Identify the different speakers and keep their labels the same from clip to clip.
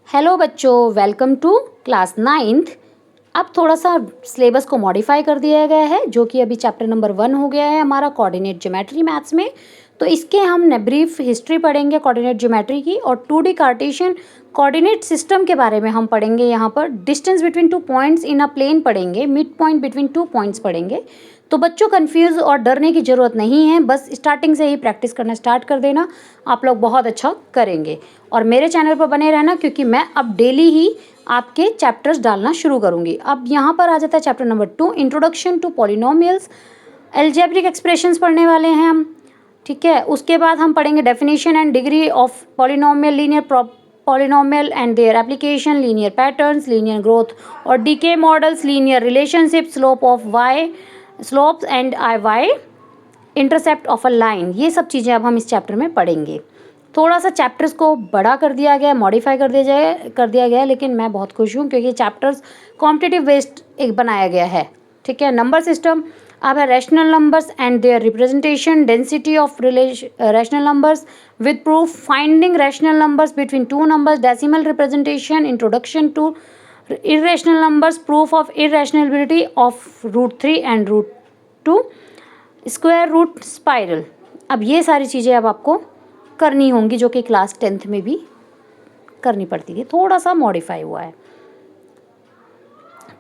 Speaker 1: Hello बच्चों, welcome to class 9th। अब थोड़ा सा सिलेबस को मॉडिफाई कर दिया गया है, जो कि अभी चैप्टर नंबर 1 हो गया है हमारा कोऑर्डिनेट ज्योमेट्री मैथ्स में। तो इसके हम ब्रीफ हिस्ट्री पढ़ेंगे कोऑर्डिनेट ज्योमेट्री की, और 2D कार्टेशियन कोऑर्डिनेट सिस्टम के बारे में हम पढ़ेंगे। यहाँ पर distance between 2 points in a plane पढ़ेंगे, मिड पॉइंट बिटवीन 2 पॉइंट्स पढ़ेंगे। तो बच्चों कंफ्यूज और डरने की ज़रूरत नहीं है, बस स्टार्टिंग से ही प्रैक्टिस करना स्टार्ट कर देना, आप लोग बहुत अच्छा करेंगे। और मेरे चैनल पर बने रहना, क्योंकि मैं अब डेली ही आपके चैप्टर्स डालना शुरू करूँगी। अब यहाँ पर आ जाता है chapter number 2, introduction to polynomials. Algebraic expressions पढ़ने वाले हैं हम, ठीक है। उसके बाद हम पढ़ेंगे definition and degree of polynomial, linear polynomial and their application, linear patterns, linear growth और decay models, linear relationship, slope of Y, slopes and Y intercept of a line. ये सब चीज़ें अब हम इस चैप्टर में पढ़ेंगे। थोड़ा सा चैप्टर्स को बड़ा कर दिया गया, मॉडिफाई कर दिया गया, लेकिन मैं बहुत खुश हूँ क्योंकि चैप्टर्स कॉम्पिटिटिव बेस्ड एक बनाया गया है, ठीक है। नंबर सिस्टम अब है rational numbers and their representation, density of rational numbers with proof, finding rational numbers between 2 numbers, decimal representation, introduction to irrational numbers, proof of irrationality of √3 and √2, square root spiral. अब ये सारी चीज़ें अब आपको करनी होंगी, जो कि क्लास 10th में भी करनी पड़ती है। थोड़ा सा मॉडिफाई हुआ है,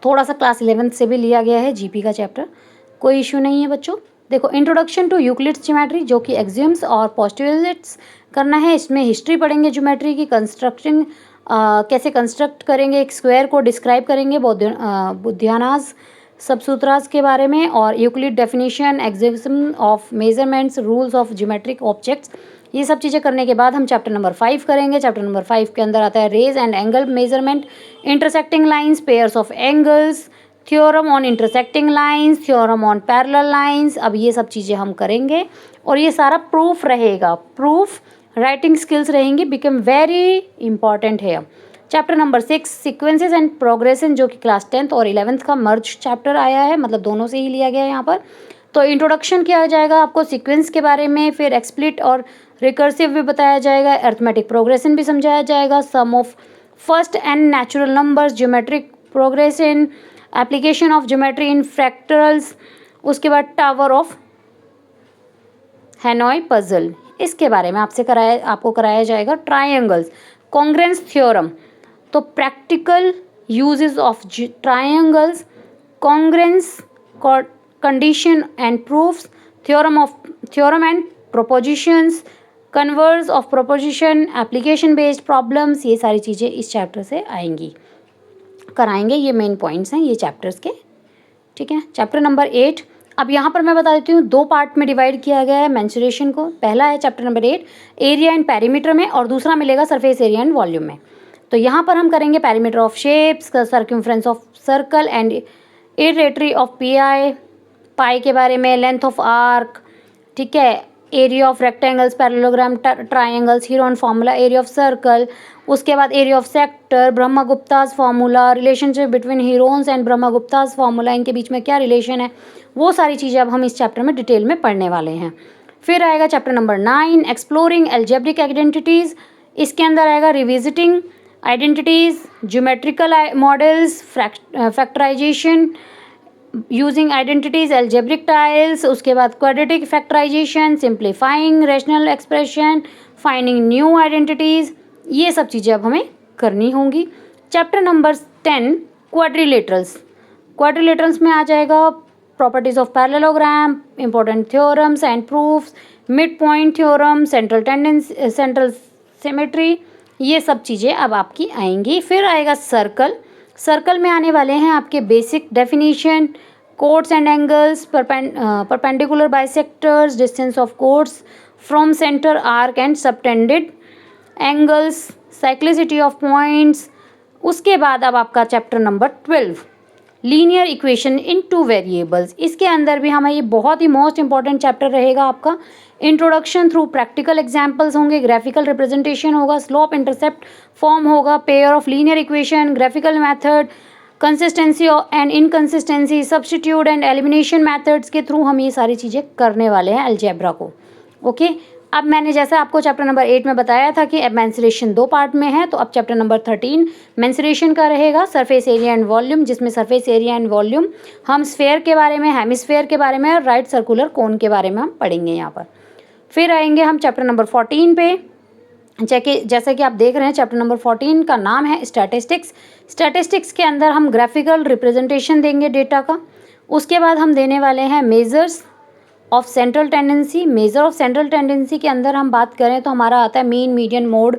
Speaker 1: थोड़ा सा क्लास 11th से भी लिया गया है जीपी का चैप्टर, कोई इशू नहीं है बच्चों। देखो, इंट्रोडक्शन टू यूक्लिड्स ज्योमेट्री, जो कि एक्सियम्स और पोस्टुलेट्स करना है। इसमें हिस्ट्री पढ़ेंगे ज्योमेट्री की, कंस्ट्रक्शन कैसे कंस्ट्रक्ट करेंगे, एक स्क्वायर को डिस्क्राइब करेंगे, बुद्धियानाज सबसूत्रास के बारे में, और Euclid definition, axiom of measurements, rules of geometric objects. ये सब चीज़ें करने के बाद हम चैप्टर नंबर 5 करेंगे। चैप्टर नंबर 5 के अंदर आता है rays and angle measurement, intersecting lines, pairs of angles, theorem on intersecting lines, theorem on parallel lines. अब ये सब चीज़ें हम करेंगे, और ये सारा प्रूफ रहेगा। प्रूफ राइटिंग स्किल्स रहेंगी, बिकम वेरी इंपॉर्टेंट है। Chapter number 6, sequences and progression, जो कि क्लास 10th और 11th का मर्ज चैप्टर आया है, मतलब दोनों से ही लिया गया है यहाँ पर। तो इंट्रोडक्शन किया जाएगा आपको सीक्वेंस के बारे में, फिर एक्सप्लिट और रिकर्सिव भी बताया जाएगा, अर्थमेटिक प्रोग्रेशन भी समझाया जाएगा, sum of first n natural numbers, geometric progression, application of geometry in fractals. उसके बाद टावर ऑफ हैनॉय पजल, इसके बारे में आपको कराया जाएगा। ट्रायंगल्स, कॉन्ग्रेंस थ्योरम, तो practical uses of triangles, congruence condition and proofs, theorem and propositions, converse of proposition, application based problems. ये सारी चीज़ें इस चैप्टर से आएंगी, कराएंगे। ये मेन पॉइंट्स हैं ये चैप्टर्स के, ठीक है। चैप्टर नंबर 8, अब यहाँ पर मैं बता देती हूँ, 2 पार्ट में डिवाइड किया गया है मेंसुरेशन को। पहला है chapter number 8 area and perimeter में, और दूसरा मिलेगा सरफेस एरिया एंड वॉल्यूम में। तो यहाँ पर हम करेंगे perimeter of shapes, circumference of circle and इरेटरी ऑफ पाई के बारे में, लेंथ ऑफ आर्क, ठीक है, area of rectangles, parallelogram, triangles, Heron formula, area of circle. उसके बाद area of sector, Brahmagupta's formula, relationship between Heron's and Brahmagupta's formula, इनके बीच में क्या रिलेशन है, वो सारी चीज़ें अब हम इस चैप्टर में डिटेल में पढ़ने वाले हैं। फिर आएगा chapter number 9, exploring algebraic identities. इसके अंदर आएगा revisiting identities, geometrical models, factorisation using identities, algebraic tiles. उसके बाद quadratic factorisation, simplifying rational expression, finding new identities. ये सब चीज़ें अब हमें करनी होंगी। चैप्टर नंबर 10, क्वाड्रिलेटरल्स में आ जाएगा properties of parallelogram, important theorems and proofs, mid point theorem, central symmetry. ये सब चीज़ें अब आपकी आएंगी। फिर आएगा सर्कल में आने वाले हैं आपके basic definition, codes and angles, perpendicular bisectors, distance of codes from centre, arc and subtended angles, cyclicity of points. उसके बाद अब आपका chapter number 12, linear equation in 2 variables. इसके अंदर भी हमें ये बहुत ही मोस्ट इंपॉर्टेंट चैप्टर रहेगा आपका। इंट्रोडक्शन थ्रू प्रैक्टिकल एग्जाम्पल्स होंगे, ग्राफिकल रिप्रेजेंटेशन होगा, स्लोप इंटरसेप्ट फॉर्म होगा, pair of linear equation, graphical method, consistency and inconsistency, substitute and elimination methods के थ्रू हम ये सारी चीज़ें करने वाले हैं अलजेब्रा को, ओके। अब मैंने जैसे आपको चैप्टर नंबर 8 में बताया था कि अब मेंसुरेशन 2 पार्ट में है, तो अब चैप्टर नंबर 13 मेंसुरेशन का रहेगा, सरफेस एरिया एंड वॉल्यूम, जिसमें सरफेस एरिया एंड वॉल्यूम हम स्फेयर के बारे में, हेमिस्फेयर के बारे में और राइट सर्कुलर कोन के बारे में हम पढ़ेंगे यहाँ पर। फिर आएंगे हम चैप्टर नंबर 14 पे। जैसे कि आप देख रहे हैं चैप्टर नंबर 14 का नाम है स्टैटिस्टिक्स। स्टैटिस्टिक्स के अंदर हम ग्राफिकल रिप्रेजेंटेशन देंगे डेटा का। उसके बाद हम देने वाले हैं measures of central tendency. Measure of central tendency के अंदर हम बात करें तो हमारा आता है मीन, मीडियन, मोड,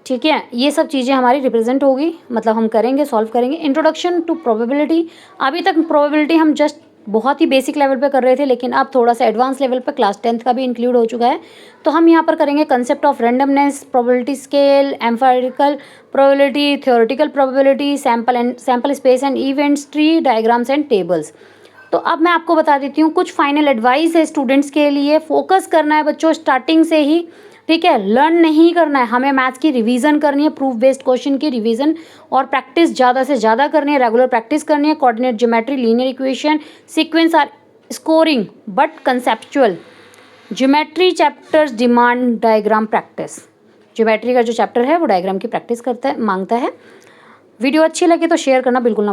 Speaker 1: ठीक है, ये सब चीज़ें हमारी रिप्रेजेंट होगी, मतलब हम करेंगे, सॉल्व करेंगे। इंट्रोडक्शन टू प्रोबेबिलिटी, अभी तक प्रोबेबिलिटी हम जस्ट बहुत ही बेसिक लेवल पे कर रहे थे, लेकिन अब थोड़ा सा एडवांस लेवल पे क्लास 10th का भी इंक्लूड हो चुका है। तो हम यहाँ पर करेंगे concept of randomness, probability scale, empirical probability, theoretical probability, sample space and events, tree diagrams and tables. तो अब मैं आपको बता देती हूँ कुछ फाइनल एडवाइस है स्टूडेंट्स के लिए। फोकस करना है बच्चों स्टार्टिंग से ही, ठीक है, लर्न नहीं करना है, हमें मैथ्स की रिवीजन करनी है, प्रूफ बेस्ड क्वेश्चन की रिवीजन और प्रैक्टिस ज़्यादा से ज़्यादा करनी है, रेगुलर प्रैक्टिस करनी है। Coordinate geometry, linear equation, sequence are scoring but conceptual. Geometry chapters demand diagram practice. Geometry का जो चैप्टर है वो डायग्राम की प्रैक्टिस करता है, मांगता है। वीडियो अच्छी लगी तो शेयर करना बिल्कुल ना